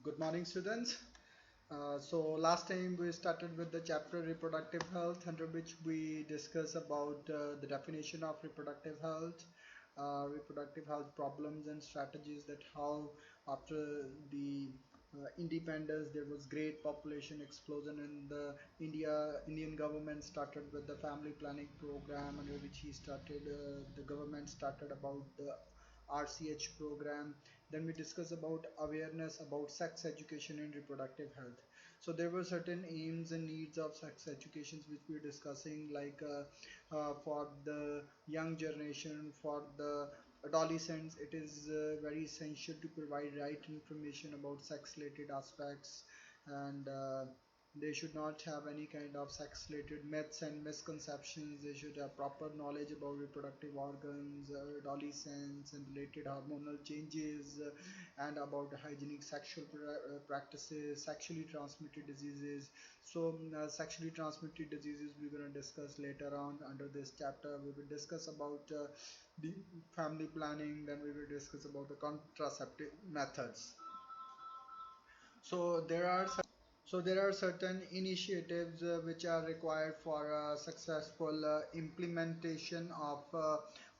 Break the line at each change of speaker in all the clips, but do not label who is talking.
Good morning, students. So last time we started with the chapter reproductive health, under which we discuss about the definition of reproductive health problems and strategies, that how after the independence there was great population explosion in the Indian government started with the family planning program, under which the government started about the RCH program. Then we discuss about awareness about sex education and reproductive health. So there were certain aims and needs of sex educations which we were discussing, like for the young generation, for the adolescents, it is very essential to provide right information about sex related aspects, and they should not have any kind of sex related myths and misconceptions. They should have proper knowledge about reproductive organs, adolescence and related hormonal changes, and about hygienic sexual practices, sexually transmitted diseases. So sexually transmitted diseases we're going to discuss later on under this chapter. We will discuss about the family planning, then we will discuss about the contraceptive methods. So there are certain initiatives which are required for successful implementation of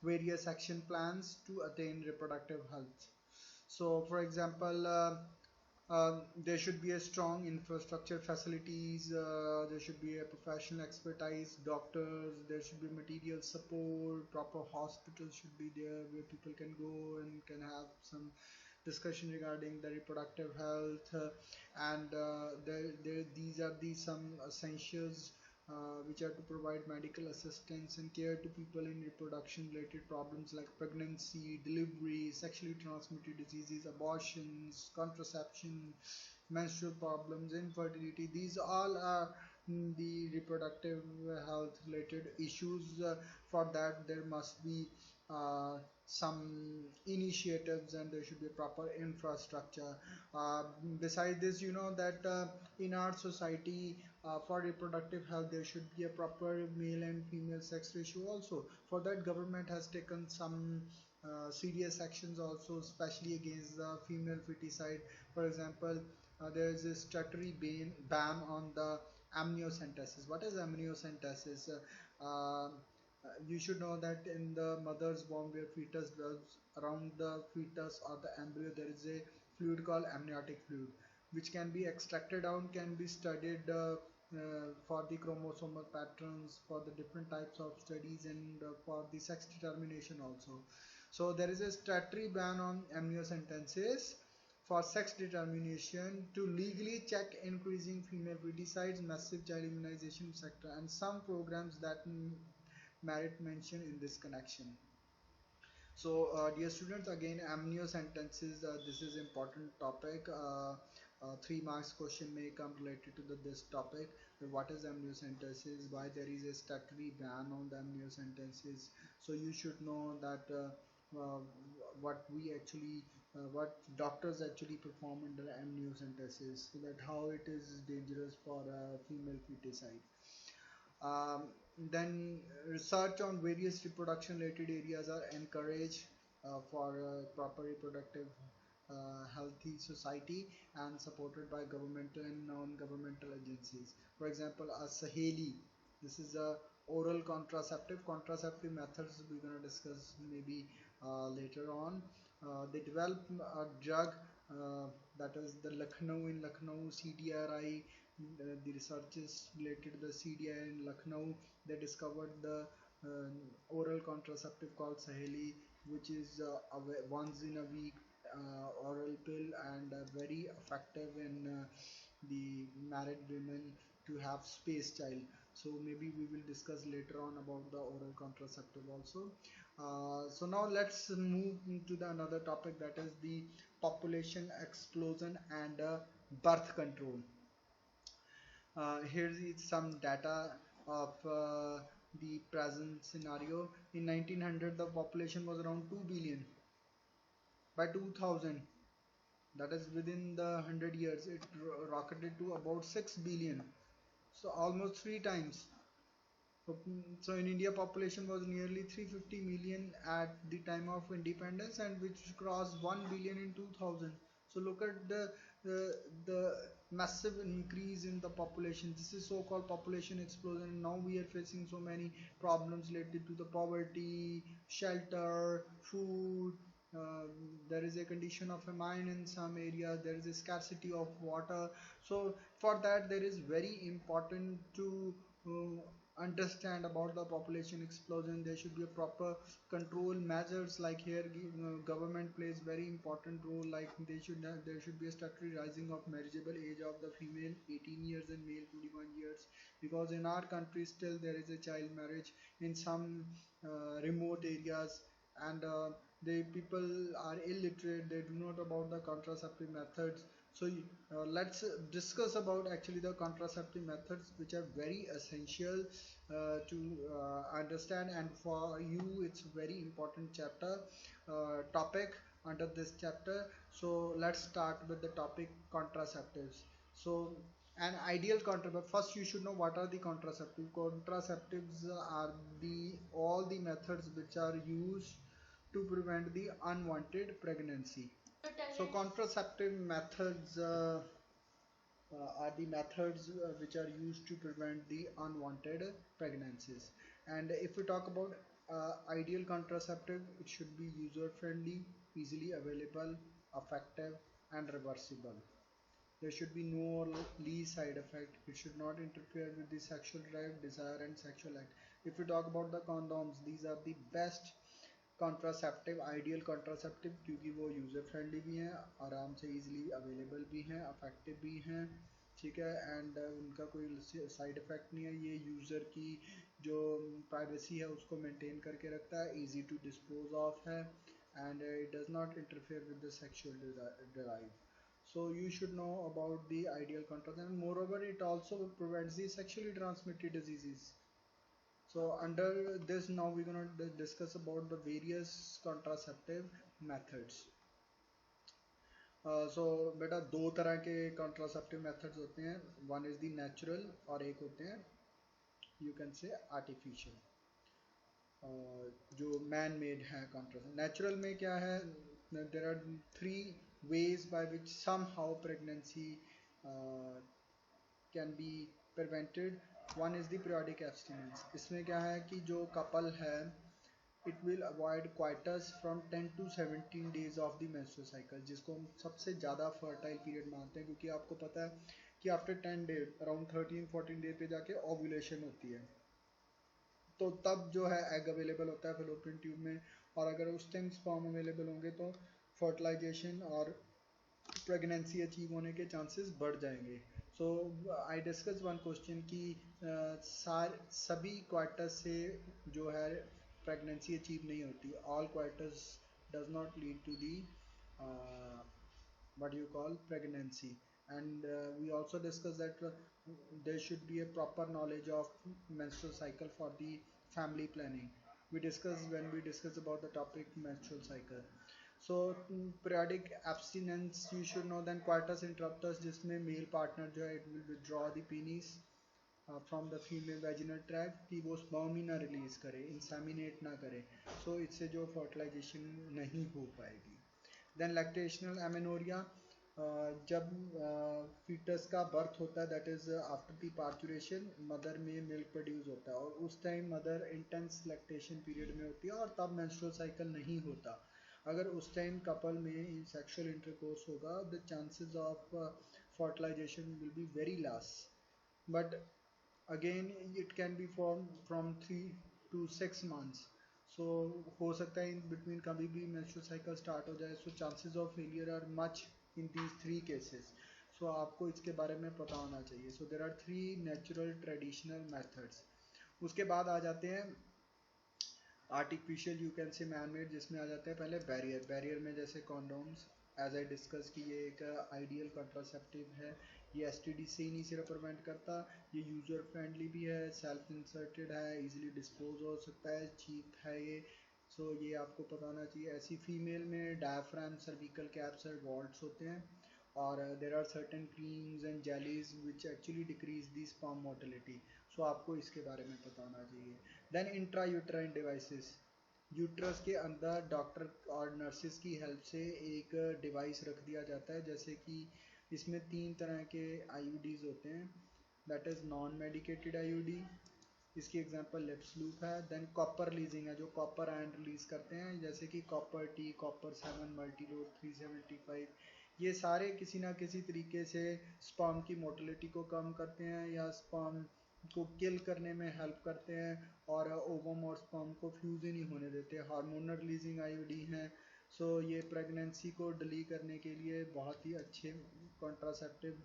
various action plans to attain reproductive health. So, for example, there should be a strong infrastructure facilities, there should be a professional expertise, doctors, there should be material support, proper hospitals should be there where people can go and can have some discussion regarding the reproductive health, and these are the some essentials which are to provide medical assistance and care to people in reproduction related problems like pregnancy, delivery, sexually transmitted diseases, abortions, contraception, menstrual problems, infertility. These all are the reproductive health related issues. For that there must be some initiatives, and there should be proper infrastructure. uh, Besides this, you know that in our society, for reproductive health there should be a proper male and female sex ratio also. For that, government has taken some serious actions also, especially against the female feticide. For example, there is a statutory ban on the amniocentesis. What is amniocentesis? You should know that in the mother's womb where fetus dwells, around the fetus or the embryo there is a fluid called amniotic fluid, which can be extracted out, can be studied for the chromosomal patterns, for the different types of studies, and for the sex determination also. So there is a statutory ban on amniocentesis for sex determination to legally check increasing female feticide, massive child immunization, etc., and some programs that merit mention in this connection. So, dear students, again, amniocentesis, this is important topic. 3 marks question may come related to this topic. What is amniocentesis? Why there is a statutory ban on the amniocentesis? So you should know that uh, what doctors actually perform under amniocentesis, so that how it is dangerous for female feticide. Then research on various reproduction related areas are encouraged for proper reproductive healthy society, and supported by governmental and non-governmental agencies. For example, a Saheli, this is a oral contraceptive methods we're going to discuss maybe later on. They developed a drug, that is the Lucknow CDRI. The researchers related to the CDI in Lucknow, they discovered the oral contraceptive called Saheli, which is once in a week oral pill, and very effective in the married women to have space child. So maybe we will discuss later on about the oral contraceptive also. So now let's move into the another topic, that is the population explosion and birth control. Here is some data of the present scenario. In 1900, the population was around 2 billion. By 2000, that is within the 100 years, it rocketed to about 6 billion. So almost 3 times. So in India, population was nearly 350 million at the time of independence, and which crossed 1 billion in 2000. So look at the massive increase in the population. This is so-called population explosion. Now we are facing so many problems related to the poverty, shelter, food. There is a condition of famine in some areas. There is a scarcity of water. So for that, there is very important to understand about the population explosion. There should be a proper control measures, like here government plays very important role, like there should be a statutory rising of marriageable age of the female 18 years and male 21 years, because in our country still there is a child marriage in some remote areas, and the people are illiterate, they do not about the contraceptive methods. So let's discuss about actually the contraceptive methods, which are very essential to understand, and for you it's very important chapter topic under this chapter. So let's start with the topic contraceptives. So an ideal contraceptive, first you should know what are the contraceptive. Contraceptives are the all the methods which are used to prevent the unwanted pregnancy. So contraceptive methods are the methods which are used to prevent the unwanted pregnancies. And if we talk about ideal contraceptive, it should be user friendly, easily available, effective, and reversible. There should be no least side effect. It should not interfere with the sexual drive, desire, and sexual act. If we talk about the condoms, these are the best contraceptive ideal contraceptive, क्योंकि वो user friendly भी हैं, आराम से easily available भी हैं, affective भी हैं, ठीक है, एंड उनका कोई साइड इफ़ेक्ट नहीं है, ये यूज़र की जो प्राइवेसी है उसको मेंटेन करके रखता है, इजी टू डिस्पोज ऑफ है, and it does not interfere with the sexual drive. So you should know about the ideal contraceptive, and moreover it also prevents the sexually transmitted diseases. So under this, now we're going to discuss about the various contraceptive methods. So बेटा दो तरह के contraceptive methods होते हैं, one is the natural और एक होते हैं you can say artificial. जो man made है contraceptive. Natural में क्या है, there are three ways by which somehow pregnancy can be prevented. One is the periodic abstinence. इसमें क्या है कि जो कपल है it will avoid coitus from 10 to 17 days of the menstrual cycle, जिसको हम सबसे ज़्यादा फर्टाइल पीरियड मानते हैं, क्योंकि आपको पता है कि आफ्टर 10 डे अराउंड 13-14 डे पे जाके ओव्यूलेशन होती है, तो तब जो है एग अवेलेबल होता है फेलोपियन ट्यूब में, और अगर उस टाइम स्पर्म अवेलेबल होंगे तो फर्टिलाइजेशन और प्रेगनेंसी अचीव होने के चांसेस बढ़ जाएंगे. सो आई डिस्कस वन क्वेश्चन कि सभी क्वार्टर्स से जो है प्रेगनेंसी अचीव नहीं होती. All quarters does not lead to the what you call pregnancy, and we also discussed that there should be a proper knowledge of menstrual cycle for the family planning. We discussed when we discussed about the topic menstrual cycle. So periodic abstinence you should know. Then coitus interruptus, जिसमें male partner जो है it will withdraw the penis from the female vaginal tract, कि वो sperm ही ना release करे, inseminate ना करे, so इससे जो फर्टिलाइजेशन नहीं हो पाएगी. देन लैक्टेशनल एमेनोरिया, जब फीटस का बर्थ होता है, that is after the parturition mother में मिल्क प्रोड्यूस होता है, और उस time mother intense lactation period में होती है और तब मेंस्ट्रुअल साइकिल नहीं होता. अगर उस टाइम कपल में सेक्सुअल इंटरकोर्स होगा, the chances of fertilization will be very less, but again it can be form from 3 to 6 months. So हो सकता है इन बिटवीन कभी भी मेंस्ट्रुअल साइकिल स्टार्ट हो जाए. So chances of failure are much in these 3 cases. So आपको इसके बारे में पता होना चाहिए. So there are 3 natural traditional methods. उसके बाद आ जाते हैं artificial, you can say man made, जिसमें आ जाते हैं पहले बैरियर. बैरियर में जैसे कॉन्डोम्स, एज आई डिस्कस कि ये एक आइडियल कॉन्ट्रासेप्टिव है. ये एसटीडी से ही नहीं सिर्फ प्रिवेंट करता, ये यूज़र फ्रेंडली भी है, सेल्फ इंसर्टेड है, इजीली डिस्पोज हो सकता है, चीप है ये. सो ये आपको पता होना चाहिए. ऐसी फीमेल में डायफ्राम, सर्विकल कैप्स और वॉल्ट्स होते हैं, और there are certain creams and jellies which actually decrease the sperm motility. So आपको इसके बारे में पता होना चाहिए. Then intra uterine devices, uterus के अंदर डॉक्टर और नर्सिस की हेल्प से एक डिवाइस रख दिया जाता है, जैसे कि इसमें 3 तरह के आईयूडीज होते हैं, that is non medicated IUD, इसकी एग्जांपल लिप्स लूप है। देन कॉपर लीजिंग है, जो कॉपर आयन रिलीज करते हैं, जैसे कि कॉपर टी, कॉपर 7 मल्टीलोड 375, ये सारे किसी ना किसी तरीके से स्पर्म की मोटिलिटी को कम करते हैं या स्पर्म को किल करने में हेल्प करते हैं और ओवम और स्पर्म को फ्यूज ही नहीं होने देते। हार्मोनल रिलीजिंग आईयूडी हैं, सो ये प्रेगनेंसी को डिले करने के लिए बहुत ही अच्छे कॉन्ट्रासेप्टिव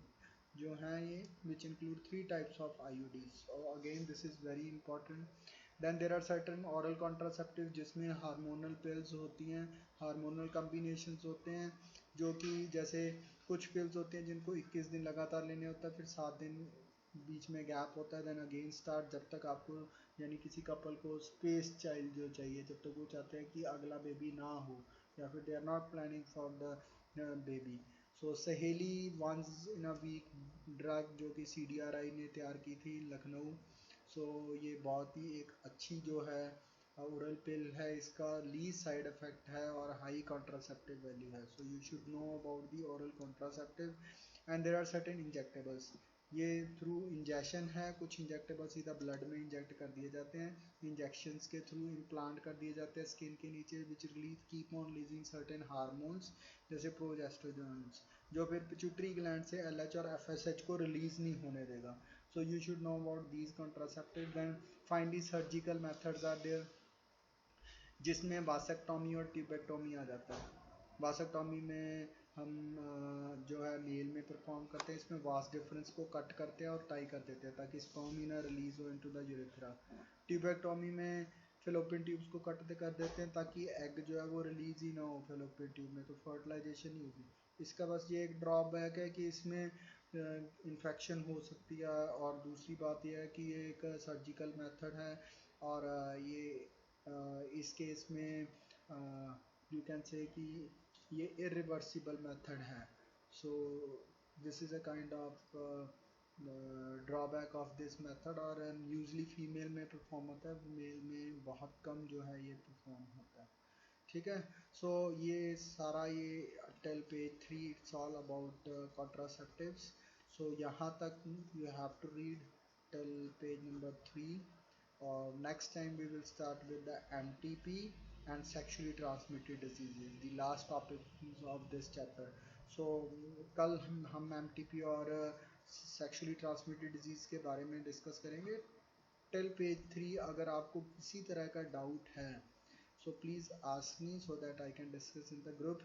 जो हैं ये, which include 3 types of IUDs, और again this is very important. Then there are certain oral contraceptive जिसमें हार्मोनल पिल्स होती हैं, हार्मोनल कम्बिनेशंस होते हैं, जो कि जैसे कुछ पिल्स होते हैं जिनको 21 दिन लगातार लेने होता है, फिर 7 दिन बीच में गैप होता है, देन अगेन स्टार्ट, जब तक आपको यानी किसी कपल को स्पेस चाइल्ड जो चाहिए, जब तक वो चाहते हैं कि अगला बेबी ना हो या फिर they are not planning for the baby. So Saheli once in a week drug जो कि CDRI ने तैयार की थी लखनऊ, सो ये बहुत ही एक अच्छी जो है ओरल पिल है, इसका लीस्ट साइड इफेक्ट है और हाई कॉन्ट्रासेप्टिव वैल्यू है। So you should know about the oral contraceptive. And there are certain injectables, ये थ्रू इंजेक्शन है, कुछ इंजेक्टेबल सीधा ब्लड में इंजेक्ट कर दिए जाते हैं, इंजेक्शंस के थ्रू इम्प्लांट कर दिए जाते हैं स्किन के नीचे, which release keep on releasing certain hormones जैसे प्रोजेस्टेरोन्स, जो फिर पिट्यूटरी ग्लैंड से LH और FSH को रिलीज नहीं होने देगा। So you should know about these contraceptive. Then finally surgical methods are there, जिसमें वासेक्टोमी और ट्यूबेक्टोमी आ जाता है। वासेक्टोमी में हम जो है मेल में परफॉर्म करते हैं, इसमें वास डिफरेंस को कट करते हैं और टाई कर देते हैं ताकि स्पर्म ही ना रिलीज हो इनटू द यूरेथ्रा। ट्यूबेक्टोमी में फेलोपियन ट्यूब्स को कट कर देते हैं ताकि एग जो है वो रिलीज ही ना हो फेलोपियन ट्यूब में, तो फर्टिलाइजेशन ही होगी। इसका बस ये एक ड्रॉबैक है कि इसमें इन्फेक्शन हो सकती है, और दूसरी बात यह है कि ये एक सर्जिकल मेथड है और ये इस केस में यू कैन से कि ये इरिवर्सिबल मेथड है। So this is a kind of drawback of this method, और यूजली फीमेल में परफॉर्म होता है, मेल में बहुत कम जो है ये परफॉर्म होता है। ठीक है, सो ये सारा ये till page 3 it's all about contraceptives. So यहाँ तक you have to read till page number 3, और next time we will start with the MTP and sexually transmitted diseases, the last topic of this chapter. So कल हम MTP और sexually transmitted disease के बारे में discuss करेंगे till page 3। अगर आपको किसी तरह का डाउट है so please ask me so that I can discuss in the group.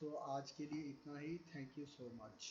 So आज के लिए इतना ही, थैंक यू सो मच।